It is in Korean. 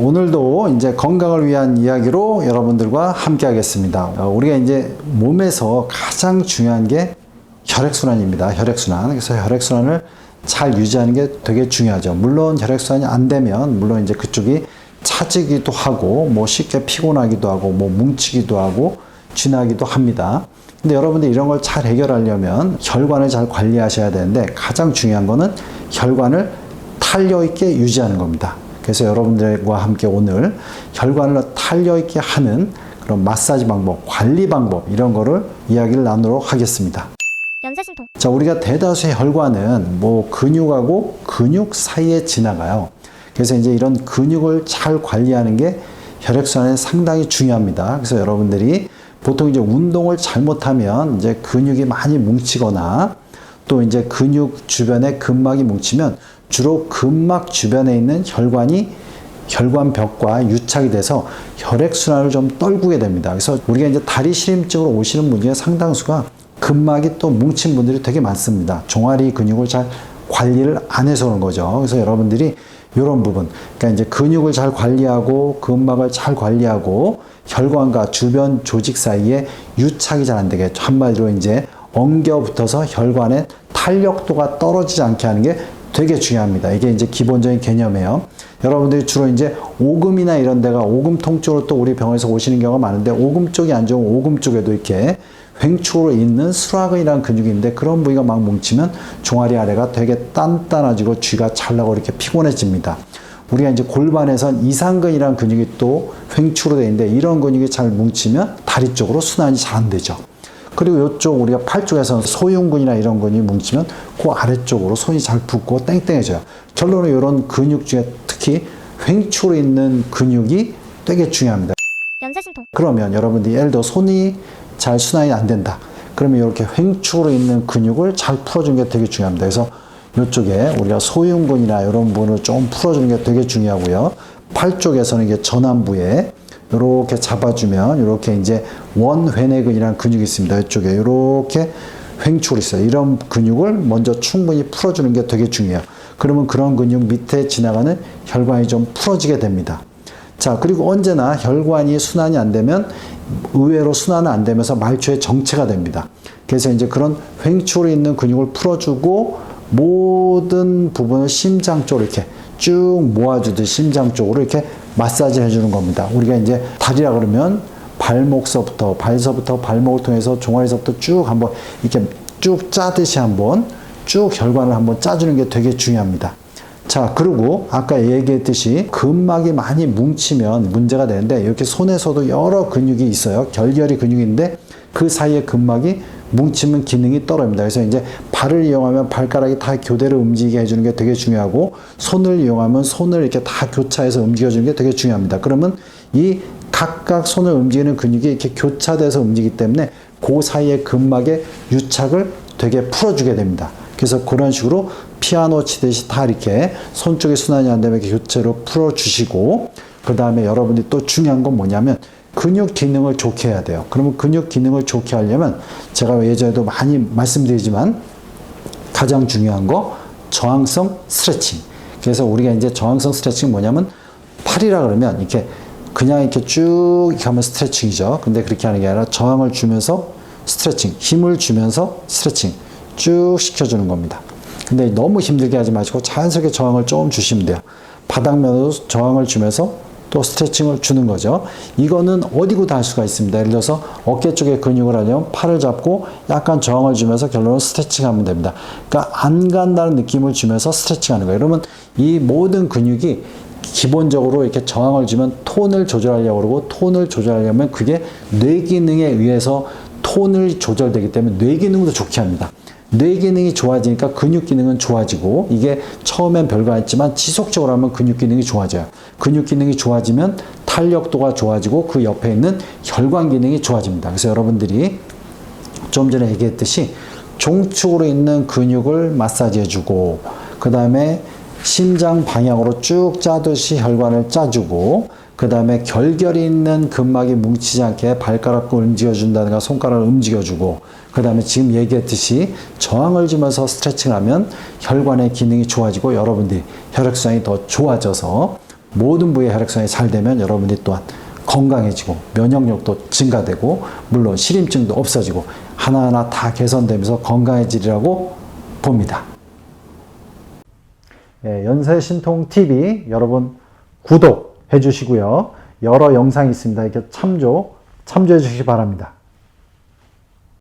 오늘도 이제 건강을 위한 이야기로 여러분들과 함께 하겠습니다. 우리가 이제 몸에서 가장 중요한 게 혈액순환입니다. 혈액순환. 그래서 혈액순환을 잘 유지하는 게 되게 중요하죠. 물론 혈액순환이 안 되면, 물론 이제 그쪽이 차지기도 하고, 뭐 쉽게 피곤하기도 하고, 뭐 뭉치기도 하고, 쥐나기도 합니다. 근데 여러분들 이런 걸 잘 해결하려면 혈관을 잘 관리하셔야 되는데 가장 중요한 거는 혈관을 탄력있게 유지하는 겁니다. 그래서 여러분들과 함께 오늘 혈관을 탄력있게 하는 그런 마사지 방법, 관리 방법 이런 거를 이야기를 나누도록 하겠습니다. 연쇄심통. 자, 우리가 대다수의 혈관은 뭐 근육하고 근육 사이에 지나가요. 그래서 이제 이런 근육을 잘 관리하는 게 혈액순환에 상당히 중요합니다. 그래서 여러분들이 보통 이제 운동을 잘못하면 이제 근육이 많이 뭉치거나 또 이제 근육 주변에 근막이 뭉치면 주로 근막 주변에 있는 혈관벽과 유착이 돼서 혈액순환을 좀 떨구게 됩니다. 그래서 우리가 이제 다리 시림증으로 오시는 분 중에 상당수가 근막이 또 뭉친 분들이 되게 많습니다. 종아리 근육을 잘 관리를 안 해서 그런 거죠. 그래서 여러분들이 이런 부분, 그러니까 이제 근육을 잘 관리하고 근막을 잘 관리하고 혈관과 주변 조직 사이에 유착이 잘 안 되게, 한마디로 이제 엉겨 붙어서 혈관의 탄력도가 떨어지지 않게 하는 게 되게 중요합니다. 이게 이제 기본적인 개념이에요. 여러분들이 주로 이제 오금이나 이런 데가 오금통 쪽으로 또 우리 병원에서 오시는 경우가 많은데, 오금 쪽이 안 좋은 오금 쪽에도 이렇게 횡축으로 있는 수라근이라는 근육이 있는데 그런 부위가 막 뭉치면 종아리 아래가 되게 단단해지고 쥐가 잘 나고 이렇게 피곤해집니다. 우리가 이제 골반에선 이상근이라는 근육이 또 횡축으로 되어 있는데 이런 근육이 잘 뭉치면 다리 쪽으로 순환이 잘 안 되죠. 그리고 이쪽 우리가 팔 쪽에서는 소흉근이나 이런 근육이 뭉치면 그 아래쪽으로 손이 잘 붓고 땡땡해져요. 결론은 이런 근육 중에 특히 횡축으로 있는 근육이 되게 중요합니다. 연쇄심통. 그러면 여러분들이 예를 들어 손이 잘 순환이 안 된다. 그러면 이렇게 횡축으로 있는 근육을 잘 풀어주는 게 되게 중요합니다. 그래서 이쪽에 우리가 소흉근이나 이런 부분을 좀 풀어주는 게 되게 중요하고요. 팔 쪽에서는 이게 전완부에 이렇게 잡아주면 이렇게 이제 원회내근이라는 근육이 있습니다. 이쪽에 이렇게 횡축으로 있어요. 이런 근육을 먼저 충분히 풀어주는 게 되게 중요해요. 그러면 그런 근육 밑에 지나가는 혈관이 좀 풀어지게 됩니다. 자, 그리고 언제나 혈관이 순환이 안 되면 의외로 순환은 안 되면서 말초의 정체가 됩니다. 그래서 이제 그런 횡축으로 있는 근육을 풀어주고 모든 부분을 심장 쪽으로 이렇게 쭉 모아주듯이 심장 쪽으로 이렇게 마사지 해주는 겁니다. 우리가 이제 다리라 그러면 발목서부터 발목을 통해서 종아리서부터 쭉 한번 이렇게 쭉 짜듯이 한번 쭉 혈관을 한번 짜주는 게 되게 중요합니다. 자, 그리고 아까 얘기했듯이 근막이 많이 뭉치면 문제가 되는데 이렇게 손에서도 여러 근육이 있어요. 결결이 근육인데 그 사이에 근막이 뭉치면 기능이 떨어집니다. 그래서 이제 발을 이용하면 발가락이 다 교대로 움직이게 해주는 게 되게 중요하고 손을 이용하면 손을 이렇게 다 교차해서 움직여주는 게 되게 중요합니다. 그러면 이 각각 손을 움직이는 근육이 이렇게 교차돼서 움직이기 때문에 그 사이의 근막의 유착을 되게 풀어주게 됩니다. 그래서 그런 식으로 피아노 치듯이 다 이렇게 손 쪽에 순환이 안 되면 이렇게 교체로 풀어주시고, 그 다음에 여러분들이 또 중요한 건 뭐냐면 근육 기능을 좋게 해야 돼요. 그러면 근육 기능을 좋게 하려면 제가 예전에도 많이 말씀드리지만 가장 중요한 거 저항성 스트레칭. 그래서 우리가 이제 저항성 스트레칭이 뭐냐면 팔이라 그러면 이렇게 그냥 이렇게 쭉 이렇게 하면 스트레칭이죠. 근데 그렇게 하는 게 아니라 저항을 주면서 스트레칭, 힘을 주면서 스트레칭 쭉 시켜주는 겁니다. 근데 너무 힘들게 하지 마시고 자연스럽게 저항을 조금 주시면 돼요. 바닥면으로 저항을 주면서 또 스트레칭을 주는 거죠. 이거는 어디고 다 할 수가 있습니다. 예를 들어서 어깨 쪽에 근육을 하려면 팔을 잡고 약간 저항을 주면서 결론은 스트레칭 하면 됩니다. 그러니까 안 간다는 느낌을 주면서 스트레칭 하는 거예요. 그러면 이 모든 근육이 기본적으로 이렇게 저항을 주면 톤을 조절하려고 그러고, 톤을 조절하려면 그게 뇌 기능에 의해서 톤을 조절되기 때문에 뇌 기능도 좋게 합니다. 뇌 기능이 좋아지니까 근육 기능은 좋아지고, 이게 처음엔 별거 아니지만 지속적으로 하면 근육 기능이 좋아져요. 근육 기능이 좋아지면 탄력도가 좋아지고 그 옆에 있는 혈관 기능이 좋아집니다. 그래서 여러분들이 좀 전에 얘기했듯이 종축으로 있는 근육을 마사지 해주고, 그 다음에 심장 방향으로 쭉 짜듯이 혈관을 짜주고, 그 다음에 결결이 있는 근막이 뭉치지 않게 발가락을 움직여준다든가 손가락을 움직여주고, 그 다음에 지금 얘기했듯이 저항을 주면서 스트레칭을 하면 혈관의 기능이 좋아지고 여러분들이 혈액순환이 더 좋아져서 모든 부의 혈액순환이 잘 되면 여러분들이 또한 건강해지고 면역력도 증가되고 물론 실임증도 없어지고 하나하나 다 개선되면서 건강해지리라고 봅니다. 예, 연세신통TV 여러분 구독해 주시고요. 여러 영상이 있습니다. 이렇게 참조해 주시기 바랍니다.